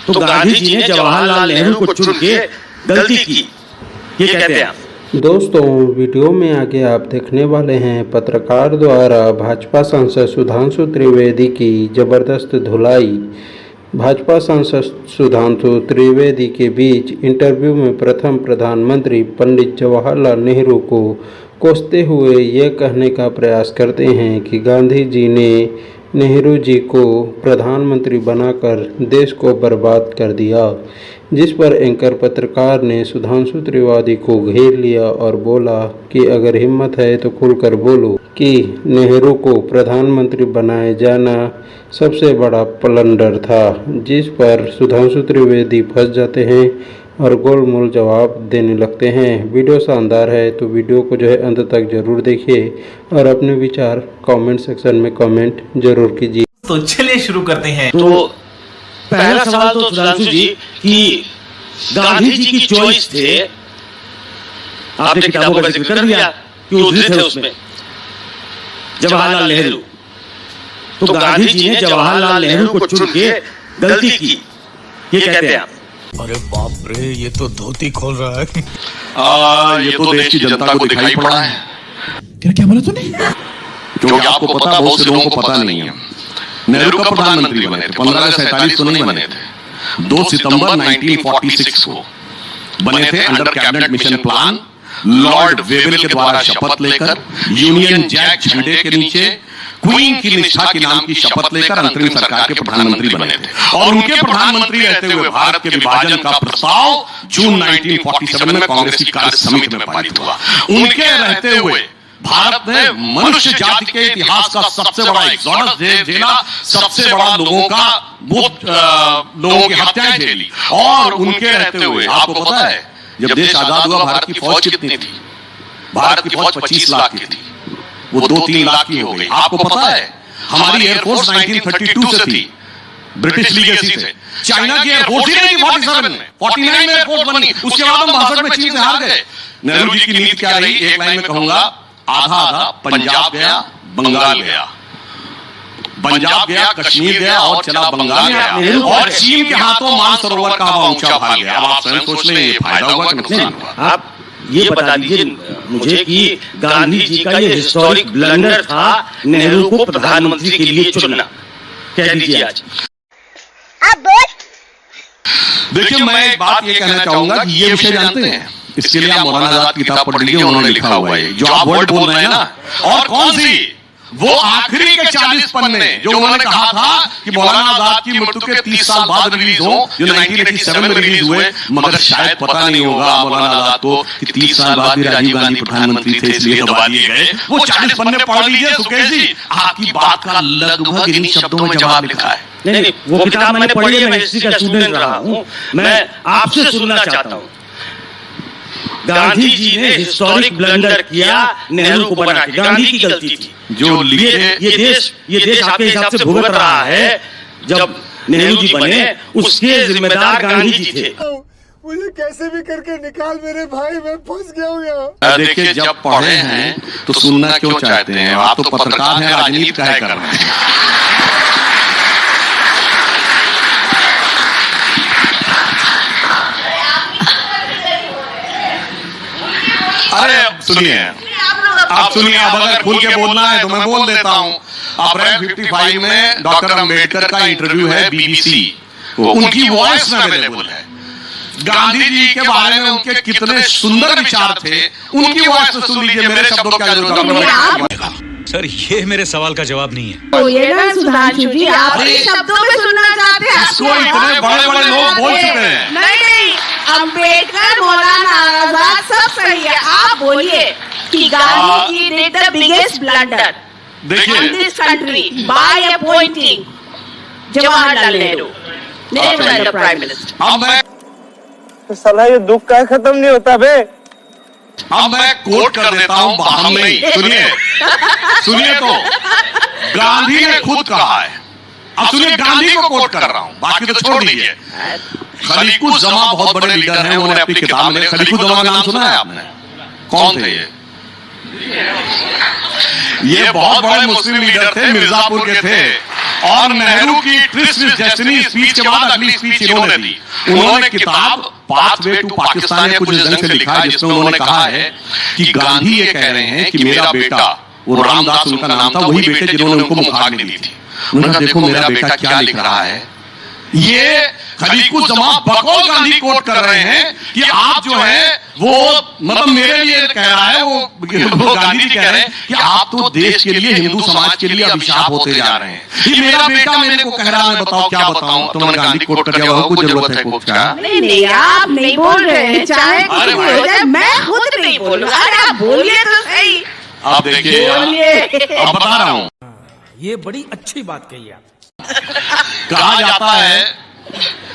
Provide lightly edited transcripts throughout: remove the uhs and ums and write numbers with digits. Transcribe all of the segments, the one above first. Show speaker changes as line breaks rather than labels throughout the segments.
तो गांधी जी ने जवाहरलाल नेहरू को चुन के गलती की, ये कहते हैं आप।
दोस्तों, वीडियो में आगे आप देखने वाले हैं पत्रकार द्वारा भाजपा सांसद सुधांशु त्रिवेदी की जबरदस्त धुलाई। भाजपा सांसद सुधांशु त्रिवेदी के बीच इंटरव्यू में प्रथम प्रधानमंत्री पंडित जवाहरलाल नेहरू को कोसते हुए ये कहने का प्रयास करते हैं कि गांधी जी ने नेहरू जी को प्रधानमंत्री बनाकर देश को बर्बाद कर दिया, जिस पर एंकर पत्रकार ने सुधांशु त्रिवेदी को घेर लिया और बोला कि अगर हिम्मत है तो खुलकर बोलो कि नेहरू को प्रधानमंत्री बनाए जाना सबसे बड़ा प्लंडर था, जिस पर सुधांशु त्रिवेदी फंस जाते हैं और गोलमोल जवाब देने लगते हैं। वीडियो शानदार है, तो वीडियो को अंत तक जरूर देखिए और अपने विचार कमेंट सेक्शन में कमेंट जरूर कीजिए।
तो चलिए शुरू करते हैं।
तो पहला सवाल तो सुधांशु जी कि गांधी जी की चॉइस थे, आपने किताबों का जिक्र कर दिया कि उद्धृत है उसमें जवाहरलाल नेहरू, तो गांधी जी ने जवाहरलाल नेहरू को चुन के गलती की, ये कहते हैं आप।
अरे बाप रे, ये तो धोती खोल रहा है।
ये तो देश की जनता को दिखाई पड़ा है।
क्या बोला तूने?
क्योंकि आपको पता, बहुत से लोगों को पता नहीं है। नेहरू का प्रधानमंत्री बने थे 1547 तो नहीं बने थे, 2 सितंबर 1946 को बने थे under cabinet mission plan, Lord Wavell के द्वारा शपथ लेकर, यूनियन जैक झंडे के नीचे क्वीन की निष्ठा के नाम की शपथ लेकर अंतरिम सरकार के प्रधानमंत्री बने थे। और उनके प्रधानमंत्री रहते हुए भारत के विभाजन का प्रस्ताव जून 1947 में कांग्रेस की कार्य समिति में पारित हुआ। उनके रहते हुए भारत ने मनुष्य जाति के इतिहास का सबसे बड़ा एक्सोडस झेला, सबसे बड़ा लोगों की हत्याएं झेली। और उनके रहते हुए आपको पता है, जब देश आजाद हुआ भारत की फौज कितनी थी? भारत की फौज 25 लाख की थी, वो 2-3 लाख की हो गई। आपको पता है हमारी एयरफोर्स 1932 से थी, ब्रिटिश लीगेसी से। चाइना की एयरफोर्स ही नहीं थी 47 में, 49 में एयरफोर्स बनी। उसके बाद हम 62 में चीन से हार गए। नेहरू जी की नीति क्या रही? एक लाइन में कहूंगा, आधा आधा, पंजाब गया, बंगाल गया, पंजाब गया, कश्मीर गया और चला बंगाल गया। और चीन के हाथों मानसरोवर का हवा ऊंचा भाग गया। अब आप स्वयं सोच लें, ये फायदा हुआ कि नुकसान हुआ?
आप ये बता दीजिए मुझे कि गांधी जी का ये हिस्टोरिक ब्लंडर था नेहरू को प्रधानमंत्री के लिए चुनना, कह दीजिए आज।
देखिए, मैं एक बात ये कहना चाहूंगा कि ये विषय जानते हैं, इसके लिए आप मौलाना आजाद की किताब पढ़ लीजिए, उन्होंने लिखा हुआ है जो आप वर्ड बोल रहे हैं ना। और कौन सी? वो आखिरी के 40 पन्ने जो उन्होंने कहा था कि मौलाना आजाद की मृत्यु के 30 साल बाद रिलीज हो, जो 1987 में रिलीज हुए। मगर शायद पता नहीं होगा मौलाना आजाद को कि 30 साल बाद भी राजीव गांधी प्रधानमंत्री थे, इसलिए दबा दिए गए। वो 40 पन्ने पढ़ लीजिए सुकेश जी, आपकी बात का लगभग इन शब्दों में जवाब लिखा है।
नहीं, वो किताब मैंने पढ़ी है, मैं हिस्ट्री का स्टूडेंट रहा हूं। मैं आपसे सुनना चाहता हूं, गांधी जी ने हिस्टोरिक ब्लंडर किया नेहरू को बना के, गांधी की गलती थी।
जो
ये देश आपके हिसाब से भुगत रहा है। जब नेहरू जी बने उसके जिम्मेदार गांधी जी थे।
मुझे कैसे भी करके निकाल मेरे भाई, मैं फंस गया हूँ यहाँ।
देखिए, जब पढ़े हैं तो सुनना क्यों चाहते हैं? आप तो पत्रकार हैं, राजनीति काहे कर रहे हैं? अरे सुनिए, आप सुनिए, अब अगर खुल के बोलना है तो मैं बोल देता हूं। अप्रैल 55 में डॉक्टर अंबेडकर का इंटरव्यू है BBC, उनकी वॉइस में अवेलेबल है। गांधी जी के बारे में उनके कितने सुंदर विचार थे, उनकी वॉइस में सुन लीजिए। मेरे शब्दों का जरूर।
सर, ये मेरे सवाल का जवाब नहीं है।
तो ये ना सुधांशु जी, आप शब्दों में सुनना चाहते हैं?
इसको इतने बड़े-बड़े लोग बोल चुके हैं।
नहीं, अम्बेडकर, मौलाना आजाद सब सही है। आप बोलिए कि Gandhi ji did the biggest blunder in this country by appointing Jawaharlal Nehru as prime minister.
अब मैं
साला ये दुख का खत्म नहीं होता बे।
अब मैं कोट कर देता हूं बाहम में ही। सुनिए तो, गांधी ने खुद कहा है। अब सुनिए, गांधी को कोट कर रहा हूं, बाकी तो छोड़ दीजिए। खलीकुज़्ज़मा बहुत बड़े लीडर हैं, उन्होंने अपनी किताब में खलीकुज़्ज़मा का नाम सुना है आपने? कौन थे ये बहुत बड़े मुस्लिम लीडर थे, मिर्जापुर के थे। और नेहरू की ट्रिस्ट विद डेस्टिनी स्पीच के बाद अगली स्पीच इन्होंने दी। उन्होंने किताब पाथवे टू पाकिस्तान या कुछ इस ढंग से लिखा है, जिसमें उन्होंने कहा है कि गांधी ये कह रहे हैं कि मेरा बेटा, वो रामदास उनका नाम था, वही बेटे जिन्होंने उनको मुखाग्नि दी थी। उन्होंने कहा देखो मेरा बेटा क्या लिख रहा है, ये खलीकुल जमात बकौल गांधी कोट कर रहे हैं कि आप जो है वो मतलब मेरे लिए कह रहा है, वो गांधी जी कह रहे हैं कि आप तो देश के लिए, हिंदू समाज के लिए अभिशाप होते जा रहे हैं। ये मेरा बेटा मेरे को कह रहा है, बताओ क्या बताऊं। तो मैंने गांधी कोट कर दिया, को जरूरत है कोट का?
नहीं आप नहीं बोल रहे हैं, चाहे कुछ भी हो जाए, मैं खुद नहीं बोलूंगा। अरे आप बोलिए तो सही।
आप देखिए, अब बता रहा हूं,
ये बड़ी अच्छी बात कही आप।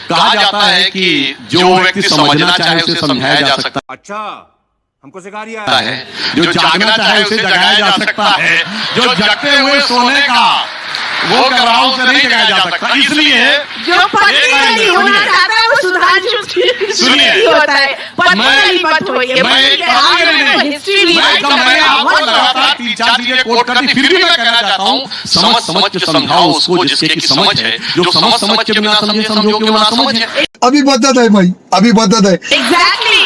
कहा जाता है कि जो व्यक्ति समझना चाहे उसे समझाया जा सकता
अच्छा, हमको सिखा दिया
है, जो जागना चाहे उसे जगाया जा सकता है, जो जगते हुए सोने का वो कराओ से नहीं जगाया जा सकता। इसलिए
जो पत्नी होना चाहता है वो सुधांशु
सुनिए,
होता है। पत्नी मत होइए,
मैंने आपको लगातार 3-4 चीजें कोट कर दी, फिर भी मैं कहना चाहता हूँ समझ के समझाओ उसको जिसके की समझ है। जो समझ के बिना समझे, समझो के बिना समझ है।
अभी बदत है भाई, अभी बदत है।
एग्जैक्टली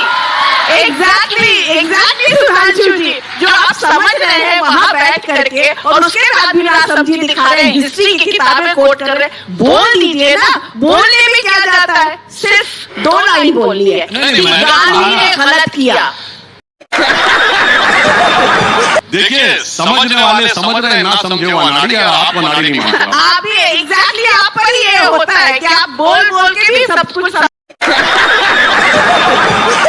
सुधांशु जी, जो आप समझ रहे हैं वहाँ बैठ करके और उसके बाद भी ना समझी दिखा रहे हैं, हिस्ट्री की किताबें कोट कर रहे हैं। बोल दीजिए ना, बोलने में क्या जाता है, सिर्फ 2 लाइन बोलनी है कि गांधी ने गलत किया।
देखिए, समझने वाले समझ रहे, ना समझे वो अनाड़ी है, आपको अनाड़ी नहीं मानता।
आप भी एग्जैक्टली आप पर ये होता है कि आप बोल के भी सब कुछ